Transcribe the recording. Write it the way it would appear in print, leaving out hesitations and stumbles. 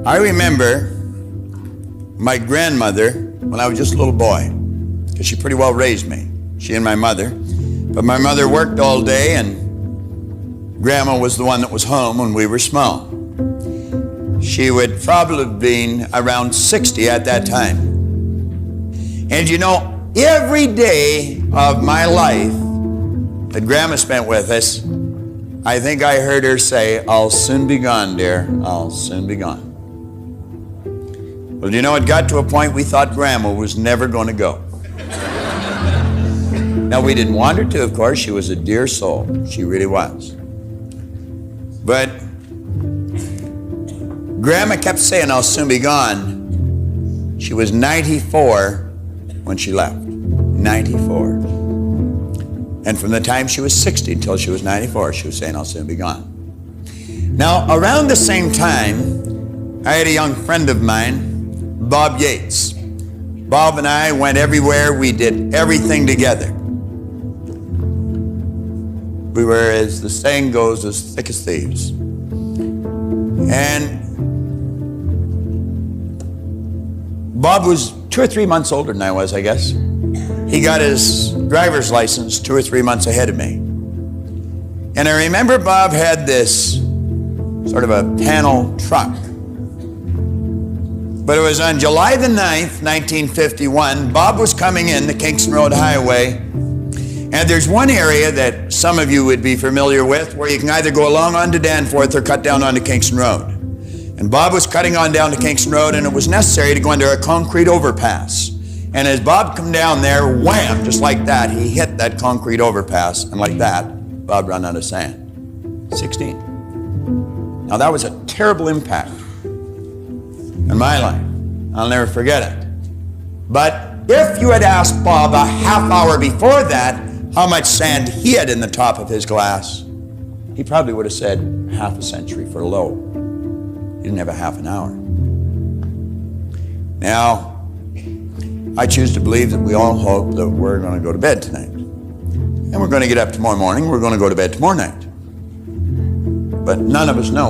I remember my grandmother when I was just a little boy, because she pretty well raised me, she and my mother. But my mother worked all day, and Grandma was the one that was home when we were small. She would probably have been around 60 at that time. And you know, every day of my life that Grandma spent with us, I think I heard her say, "I'll soon be gone, dear, I'll soon be gone." Well, you know, it got to a point we thought Grandma was never going to go. Now, we didn't want her to, of course. She was a dear soul. She really was. But Grandma kept saying, "I'll soon be gone." She was 94 when she left. 94. And from the time she was 60 until she was 94, she was saying, "I'll soon be gone." Now, around the same time, I had a young friend of mine, Bob Yates. Bob and I went everywhere. We did everything together. We were, as the saying goes, as thick as thieves. And Bob was 2 or 3 months older than I was, I guess. He got his driver's license 2 or 3 months ahead of me. And I remember Bob had this sort of a panel truck. But it was on July the 9th, 1951, Bob was coming in the Kingston Road Highway. And there's one area that some of you would be familiar with where you can either go along onto Danforth or cut down onto Kingston Road. And Bob was cutting on down to Kingston Road, and it was necessary to go under a concrete overpass. And as Bob come down there, wham, just like that, he hit that concrete overpass, and like that, Bob ran out of sand. 16. Now that was a terrible impact in my life. I'll never forget it. But if you had asked Bob a half hour before that how much sand he had in the top of his glass, he probably would have said half a century for low. He didn't have a half an hour. Now, I choose to believe that we all hope that we're going to go to bed tonight. And we're going to get up tomorrow morning. We're going to go to bed tomorrow night. But none of us know